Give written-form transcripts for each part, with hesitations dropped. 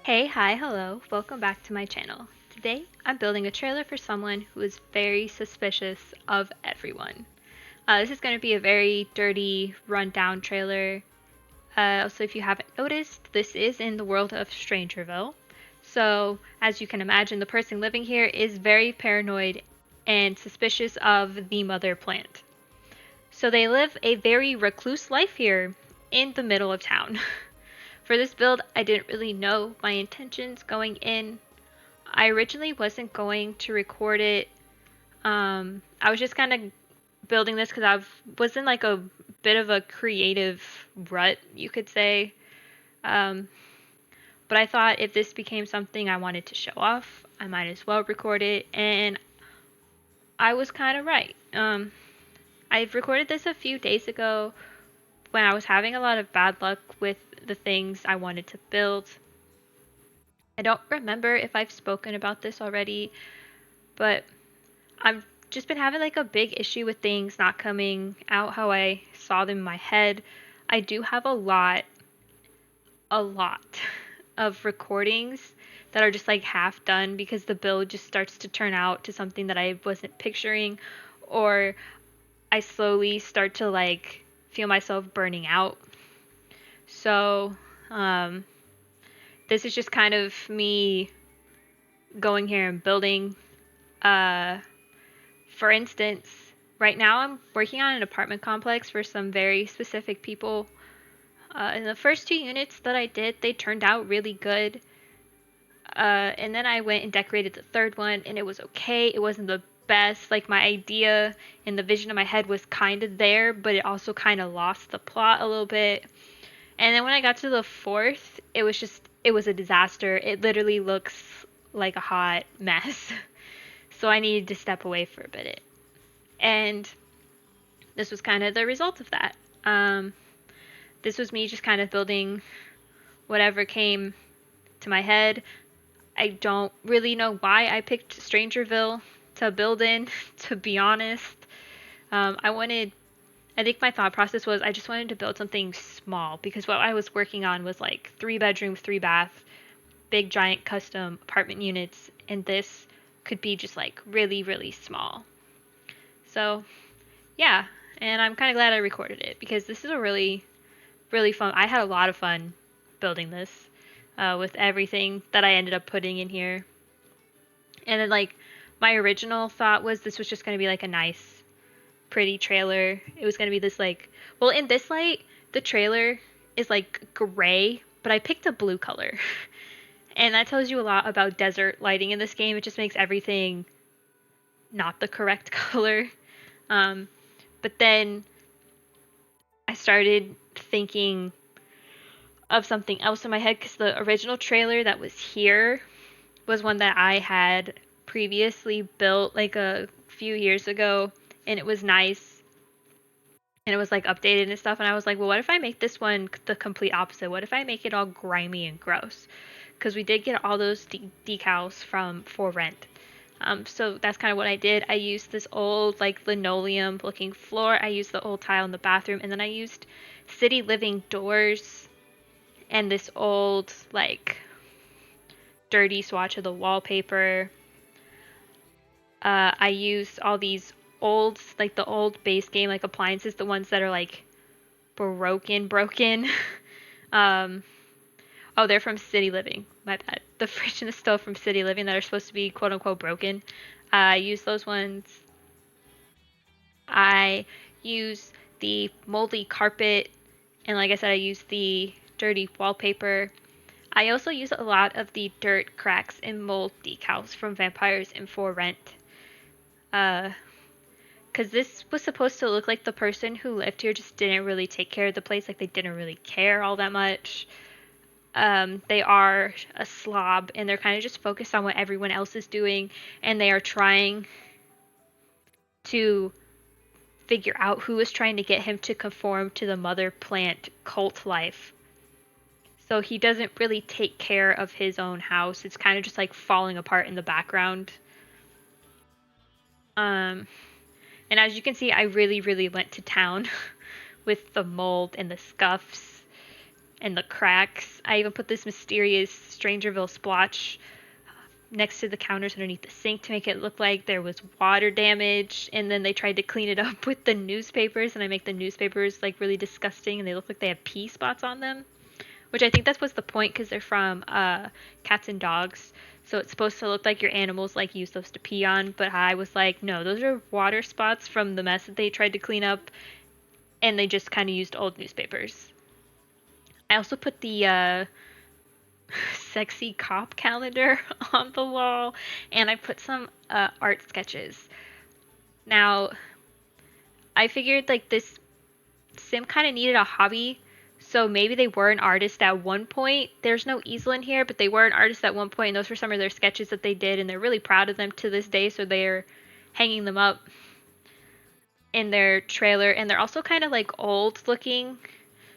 Hey, hi, hello, welcome back to my channel. Today, I'm building a trailer for someone who is very suspicious of everyone. This is going to be a very dirty, run-down trailer. Also, if you haven't noticed, this is in the world of Strangerville. So, as you can imagine, the person living here is very paranoid and suspicious of the mother plant. So they live a very recluse life here in the middle of town. For this build, I didn't really know my intentions going in. I originally wasn't going to record it. I was just kind of building this because was in like a bit of a creative rut, you could say. Um, but I thought if this became something I wanted to show off, I might as well record it, and I was kind of right. I've recorded this a few days ago when I was having a lot of bad luck with the things I wanted to build. I don't remember if I've spoken about this already, but I've just been having like a big issue with things not coming out how I saw them in my head. I do have a lot of recordings that are just like half done because the build just starts to turn out to something that I wasn't picturing, or I slowly start to like feel myself burning out. So, um, this is just kind of me going here and building. Uh, for instance, right now I'm working on an apartment complex for some very specific people. And the first two units that I did, they turned out really good. And then I went and decorated the third one, and it was okay. It wasn't the best. Like, my idea and the vision in my head was kind of there, but it also kind of lost the plot a little bit. And then when I got to the fourth, it was a disaster. It literally looks like a hot mess. So I needed to step away for a bit. And this was kind of the result of that. This was me just kind of building whatever came to my head. I don't really know why I picked Strangerville to build in, to be honest. I think my thought process was I just wanted to build something small because what I was working on was like 3 bedroom, 3 bath, big giant custom apartment units, and this could be just like really, really small. So, yeah, and I'm kind of glad I recorded it because this is a really, really fun. I had a lot of fun building this with everything that I ended up putting in here. And then, like, my original thought was this was just going to be like a nice, pretty trailer. It was going to be this, like, well, in this light, the trailer is like gray, but I picked a blue color. And that tells you a lot about desert lighting in this game. It just makes everything not the correct color. Um, but then I started thinking of something else in my head because the original trailer that was here was one that I had previously built like a few years ago, and it was nice and it was like updated and stuff. And I was like, well, what if I make this one the complete opposite? What if I make it all grimy and gross? Because we did get all those decals from For Rent. So that's kind of what I did. I used this old like linoleum looking floor. I used the old tile in the bathroom, and then I used city living doors and this old like dirty swatch of the wallpaper. I used all these old, like the old base game, like appliances, the ones that are like broken. um, oh, they're from City Living. My bad. The fridge and the stove from City Living that are supposed to be quote unquote broken. I use those ones. I use the moldy carpet, and like I said, I use the dirty wallpaper. I also use a lot of the dirt, cracks, and mold decals from Vampires and For Rent. Because this was supposed to look like the person who lived here just didn't really take care of the place, like they didn't really care all that much. They are a slob and they're kind of just focused on what everyone else is doing, and they are trying to figure out who is trying to get him to conform to the mother plant cult life. So he doesn't really take care of his own house. It's kind of just like falling apart in the background. Um, and as you can see, I really, really went to town with the mold and the scuffs. and the cracks. I even put this mysterious Strangerville splotch next to the counters underneath the sink to make it look like there was water damage. And then they tried to clean it up with the newspapers, and I make the newspapers like really disgusting and they look like they have pee spots on them, which I think that was the point because they're from cats and dogs. So it's supposed to look like your animals like use those to pee on, but I was like, no, those are water spots from the mess that they tried to clean up, and they just kind of used old newspapers. I also put the sexy cop calendar on the wall, and I put some art sketches. Now, I figured like this sim kind of needed a hobby, so maybe they were an artist at one point. There's no easel in here, but they were an artist at one point, and those were some of their sketches that they did, and they're really proud of them to this day, so they're hanging them up in their trailer, and they're also kind of like old looking,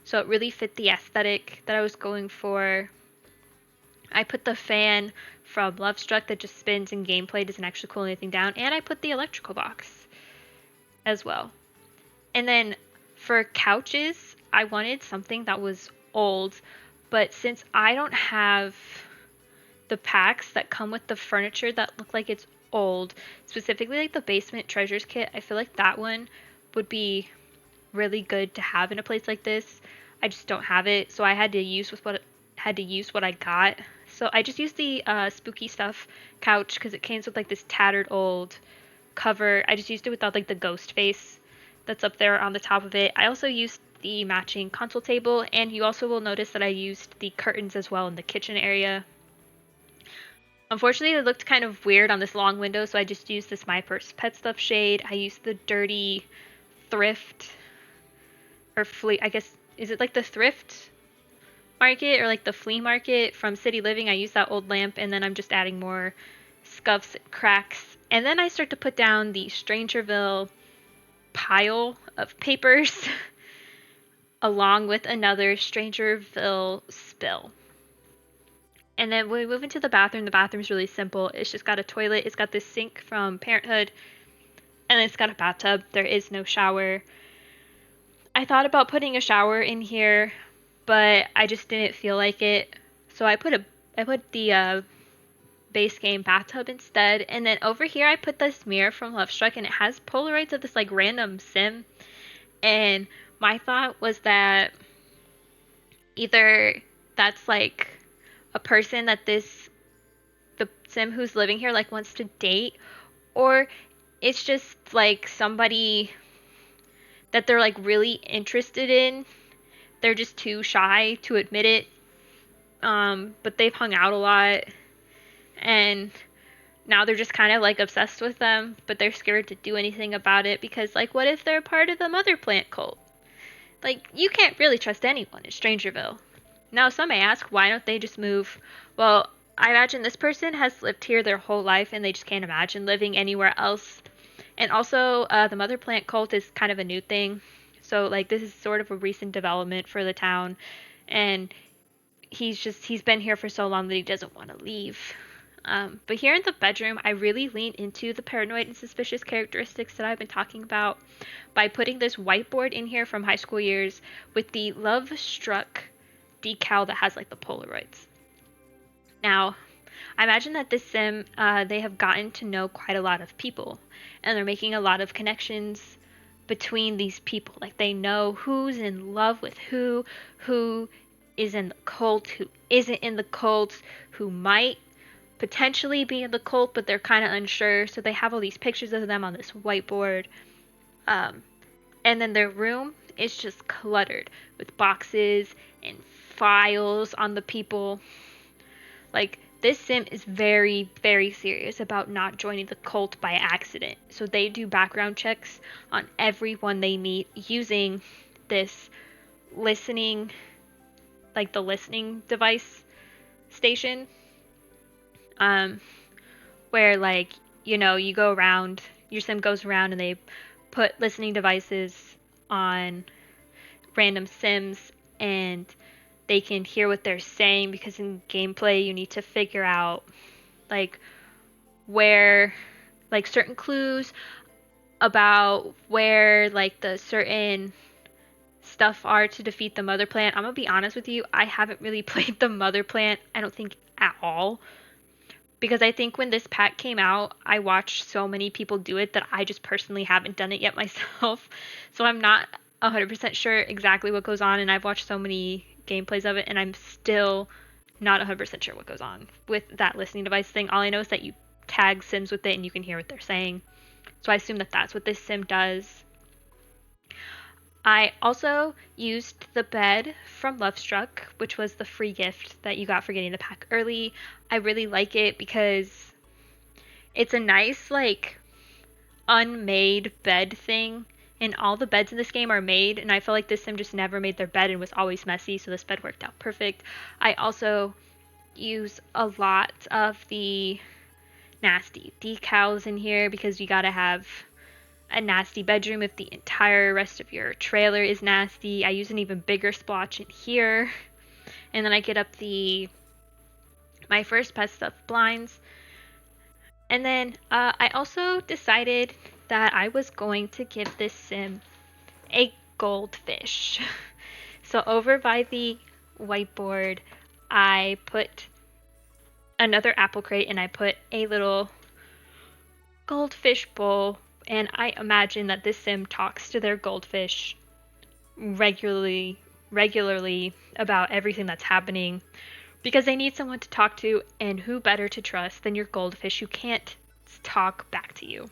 so it really fit the aesthetic that I was going for. I put the fan from Love Struck that just spins in gameplay, doesn't actually cool anything down, and I put the electrical box as well. And then for couches, I wanted something that was old, but since I don't have the packs that come with the furniture that look like it's old, specifically like the basement treasures kit, I feel like that one would be really good to have in a place like this. I just don't have it, so I had to use what I got. So I just used the spooky stuff couch because it came with like this tattered old cover. I just used it without like the ghost face that's up there on the top of it. I also used the matching console table, and you also will notice that I used the curtains as well in the kitchen area. Unfortunately, it looked kind of weird on this long window, so I just used this My First Pet Stuff shade. I used the dirty thrift or flea, I guess, is it like the thrift market or like the flea market from City Living? I used that old lamp, and then I'm just adding more scuffs and cracks. And then I start to put down the Strangerville pile of papers along with another Strangerville spill. And then when we move into the bathroom's really simple. It's just got a toilet, it's got this sink from Parenthood, and it's got a bathtub. There is no shower. I thought about putting a shower in here, but I just didn't feel like it. So I put the base game bathtub instead. And then over here I put this mirror from Love Struck, and it has Polaroids of this like random sim. And my thought was that either that's like a person that the sim who's living here like wants to date, or it's just like somebody that they're like really interested in. They're just too shy to admit it. But they've hung out a lot, and now they're just kind of like obsessed with them, but they're scared to do anything about it because, like, what if they're part of the Motherplant cult? Like, you can't really trust anyone in Strangerville. Now, some may ask, why don't they just move? Well, I imagine this person has lived here their whole life and they just can't imagine living anywhere else. And also, the Motherplant cult is kind of a new thing. So, like, this is sort of a recent development for the town. And he's been here for so long that he doesn't want to leave. But here in the bedroom, I really lean into the paranoid and suspicious characteristics that I've been talking about by putting this whiteboard in here from high school years with the Love Struck decal that has like the Polaroids. Now, I imagine that this sim, they have gotten to know quite a lot of people, and they're making a lot of connections between these people. Like, they know who's in love with who is in the cult, who isn't in the cult, who might potentially be in the cult, but they're kind of unsure. So they have all these pictures of them on this whiteboard. And then their room is just cluttered with boxes and files on the people. Like, this sim is very, very serious about not joining the cult by accident. So they do background checks on everyone they meet using this listening, like the listening device station. Where, like, you go around, your sim goes around and they put listening devices on random sims, and they can hear what they're saying, because in gameplay you need to figure out like where, like, certain clues about where like the certain stuff are to defeat the mother plant. I'm gonna be honest with you, I haven't really played the mother plant, I don't think at all. Because I think when this pack came out, I watched so many people do it that I just personally haven't done it yet myself. So I'm not 100% sure exactly what goes on, and I've watched so many gameplays of it, and I'm still not 100% sure what goes on with that listening device thing. All I know is that you tag sims with it and you can hear what they're saying. So I assume that that's what this sim does. I also used the bed from Lovestruck, which was the free gift that you got for getting the pack early. I really like it because it's a nice, like, unmade bed thing. And all the beds in this game are made, and I feel like this sim just never made their bed and was always messy, so this bed worked out perfect. I also use a lot of the nasty decals in here because you gotta have a nasty bedroom if the entire rest of your trailer is nasty. I use an even bigger splotch in here. And then I get up my first pet stuff blinds. And then I also decided that I was going to give this sim a goldfish. So over by the whiteboard, I put another apple crate and I put a little goldfish bowl, and I imagine that this sim talks to their goldfish regularly about everything that's happening because they need someone to talk to, and who better to trust than your goldfish who can't talk back to you.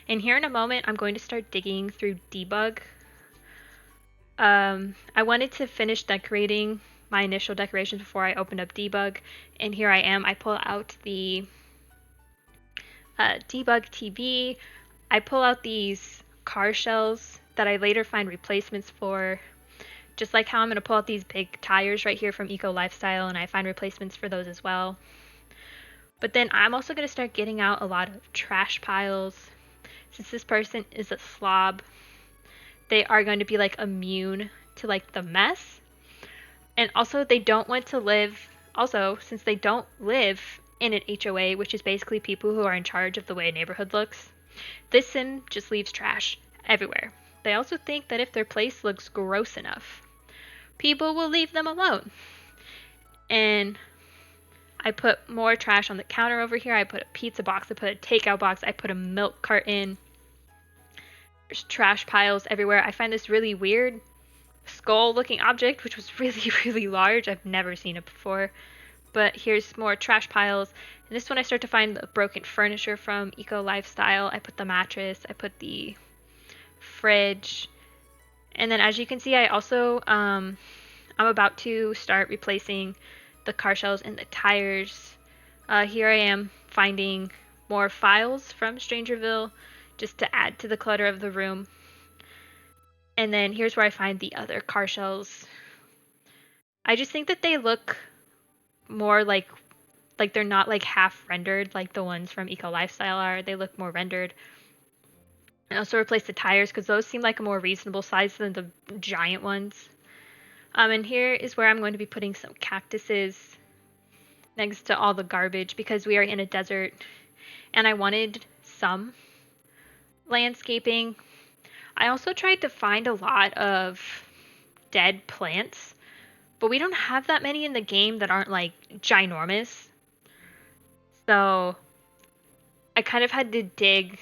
And here in a moment, I'm going to start digging through debug. I wanted to finish decorating my initial decorations before I opened up debug, and here I am. I pull out the debug TV. I pull out these car shells that I later find replacements for, just like how I'm going to pull out these big tires right here from Eco Lifestyle, and I find replacements for those as well. But then I'm also going to start getting out a lot of trash piles. Since this person is a slob, they are going to be like immune to like the mess. And also they don't want to live, also since they don't live in an HOA, which is basically people who are in charge of the way a neighborhood looks, this sim just leaves trash everywhere. They also think that if their place looks gross enough, people will leave them alone. And I put more trash on the counter over here. I put a pizza box, I put a takeout box, I put a milk carton. There's trash piles everywhere. I find this really weird skull looking object, which was really, really large. I've never seen it before. But here's more trash piles. And this one I start to find the broken furniture from Eco Lifestyle. I put the mattress, I put the fridge. And then as you can see, I also, I'm about to start replacing the car shells and the tires. Here I am finding more files from Strangerville just to add to the clutter of the room. And then here's where I find the other car shells. I just think that they look more like they're not like half rendered like the ones from Eco Lifestyle are. They look more rendered. I also replaced the tires because those seem like a more reasonable size than the giant ones. And here is where I'm going to be putting some cactuses next to all the garbage because we are in a desert and I wanted some landscaping. I also tried to find a lot of dead plants, but we don't have that many in the game that aren't like ginormous. So I kind of had to dig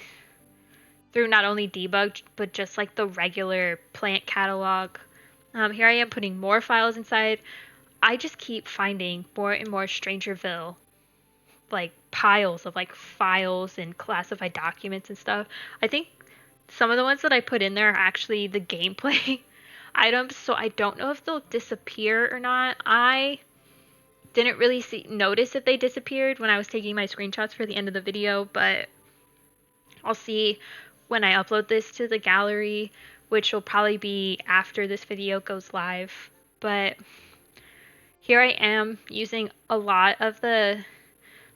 through not only debug, but just like the regular plant catalog. Here I am putting more files inside. I just keep finding more and more Strangerville, like piles of like files and classified documents and stuff. I think some of the ones that I put in there are actually the gameplay items, so I don't know if they'll disappear or not. I didn't really notice if they disappeared when I was taking my screenshots for the end of the video, but I'll see when I upload this to the gallery, which will probably be after this video goes live. But here I am using a lot of the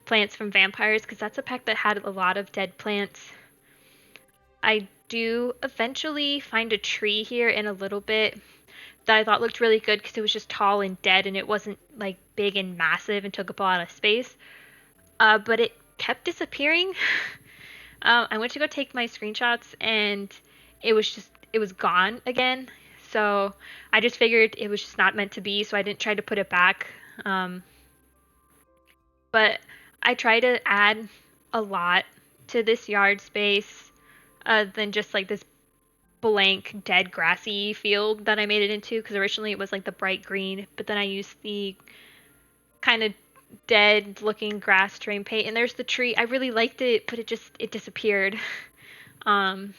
plants from Vampires because that's a pack that had a lot of dead plants. I do eventually find a tree here in a little bit that I thought looked really good because it was just tall and dead and it wasn't like big and massive and took up a lot of space. But it kept disappearing. I went to go take my screenshots and it was gone again. So I just figured it was just not meant to be, so I didn't try to put it back. Um, but I try to add a lot to this yard space than just like this blank, dead, grassy field that I made it into. Because originally it was like the bright green, but then I used the kind of dead looking grass terrain paint. And there's the tree. I really liked it, but it disappeared. Um,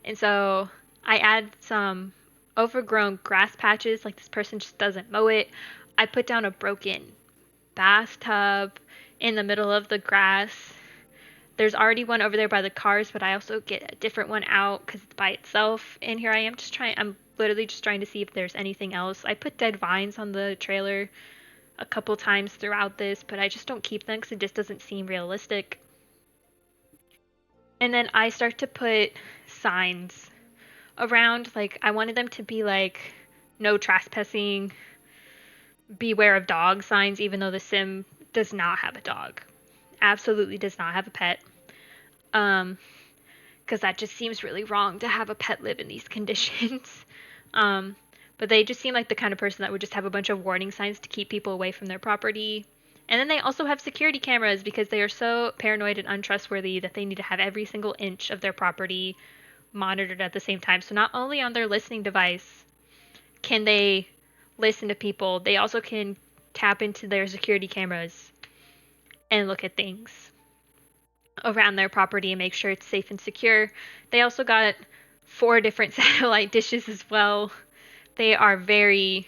and so I add some overgrown grass patches, like this person just doesn't mow it. I put down a broken bathtub in the middle of the grass. There's already one over there by the cars, but I also get a different one out because it's by itself. And here I am I'm literally just trying to see if there's anything else. I put dead vines on the trailer a couple times throughout this, but I just don't keep them because it just doesn't seem realistic. And then I start to put signs around. Like, I wanted them to be like, no trespassing, beware of dog signs, even though the sim does not have a dog. Absolutely does not have a pet. Because that just seems really wrong to have a pet live in these conditions. um, but they just seem like the kind of person that would just have a bunch of warning signs to keep people away from their property. And then they also have security cameras because they are so paranoid and untrustworthy that they need to have every single inch of their property monitored at the same time. So not only on their listening device can they listen to people, they also can tap into their security cameras and look at things around their property and make sure it's safe and secure. They also got 4 different satellite dishes as well. They are very,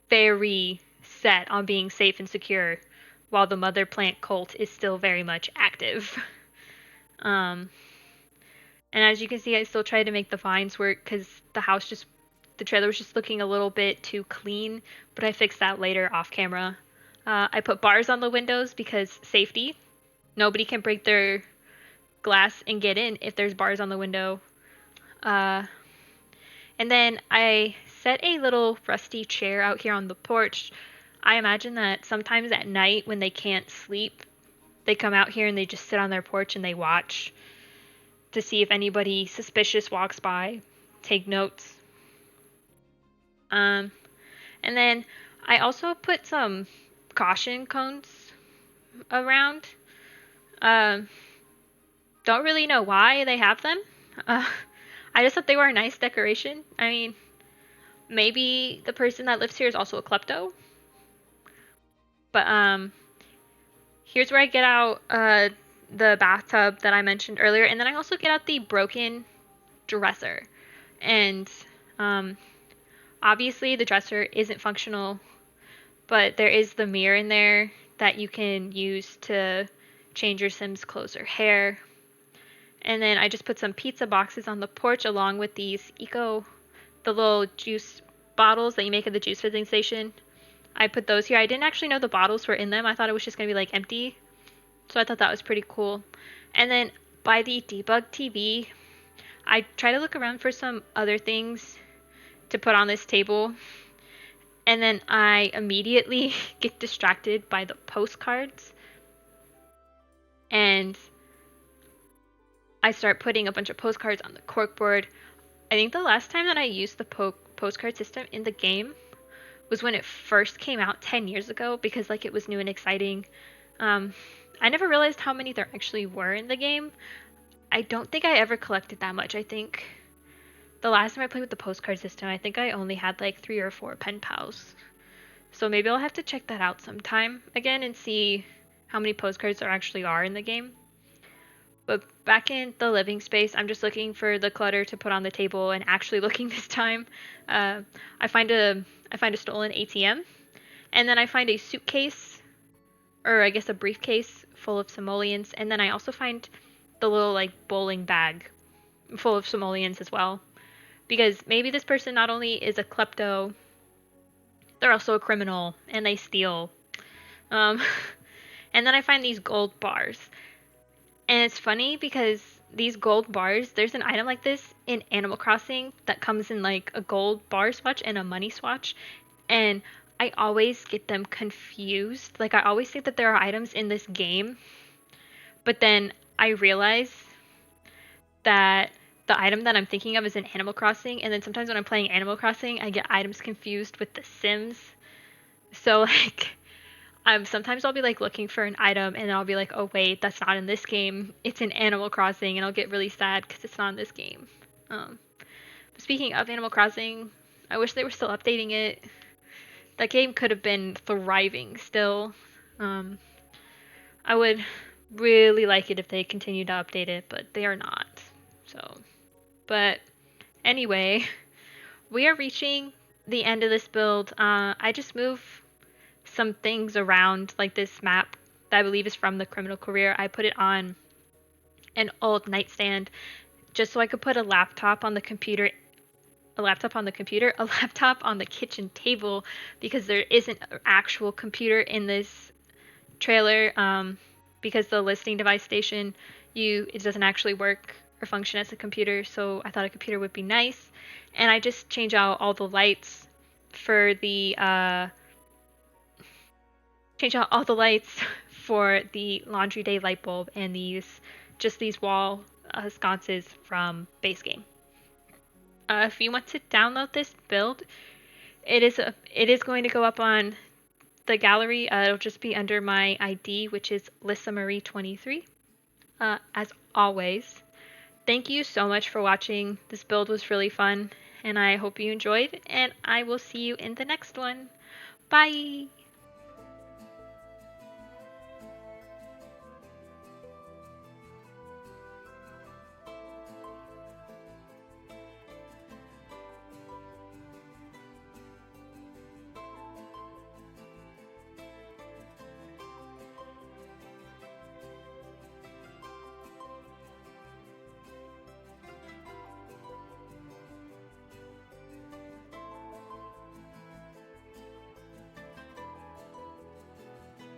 very set on being safe and secure while the mother plant cult is still very much active. Um, and as you can see, I still try to make the vines work because the trailer was just looking a little bit too clean, but I fixed that later off camera. I put bars on the windows because safety. Nobody can break their glass and get in if there's bars on the window. Uh, and then I set a little rusty chair out here on the porch. I imagine that sometimes at night when they can't sleep, they come out here and they just sit on their porch and they watch to see if anybody suspicious walks by, take notes. Um, and then I also put some caution cones around. Um, don't really know why they have them. Uh, I just thought they were a nice decoration. I mean, maybe the person that lives here is also a klepto. But here's where I get out the bathtub that I mentioned earlier, and then I also get out the broken dresser. And obviously the dresser isn't functional, but there is the mirror in there that you can use to change your Sim's clothes or hair. And then I just put some pizza boxes on the porch along with these the little juice bottles that you make at the juice filling station. I put those here. I didn't actually know the bottles were in them. I thought it was just going to be like empty. So I thought that was pretty cool. And then by the debug TV, I try to look around for some other things to put on this table. And then I immediately get distracted by the postcards. And I start putting a bunch of postcards on the corkboard. I think the last time that I used the postcard system in the game was when it first came out 10 years ago because like it was new and exciting. I never realized how many there actually were in the game. I don't think I ever collected that much. I think the last time I played with the postcard system, I think I only had like 3 or 4 pen pals. So maybe I'll have to check that out sometime again and see how many postcards there actually are in the game. But back in the living space, I'm just looking for the clutter to put on the table and actually looking this time. I find a stolen ATM, and then I find a suitcase, or I guess a briefcase full of simoleons, and then I also find the little like bowling bag full of simoleons as well. Because maybe this person not only is a klepto, they're also a criminal and they steal. Um, and then I find these gold bars. And it's funny because these gold bars, there's an item like this in Animal Crossing that comes in like a gold bar swatch and a money swatch. And I always get them confused. Like I always think that there are items in this game, but then I realize that the item that I'm thinking of is in Animal Crossing, and then sometimes when I'm playing Animal Crossing, I get items confused with The Sims. So like, sometimes I'll be like looking for an item, and then I'll be like, oh wait, that's not in this game. It's in Animal Crossing, and I'll get really sad because it's not in this game. Um, Speaking of Animal Crossing, I wish they were still updating it. That game could have been thriving still. Um, I would really like it if they continued to update it, but they are not. So, but anyway, we are reaching the end of this build. I just moved some things around, like this map that I believe is from the criminal career. I put it on an old nightstand just so I could put a laptop on the computer, a laptop on the computer, a laptop on the kitchen table because there isn't an actual computer in this trailer, because the listening device station, it doesn't actually work or function as a computer, so I thought a computer would be nice. And I just change out all the lights for the change out all the lights for the laundry day light bulb and these wall sconces from base game. If you want to download this build, it is going to go up on the gallery. It'll just be under my ID, which is Lissa Marie 23. As always, thank you so much for watching. This build was really fun, and I hope you enjoyed, and I will see you in the next one. Bye!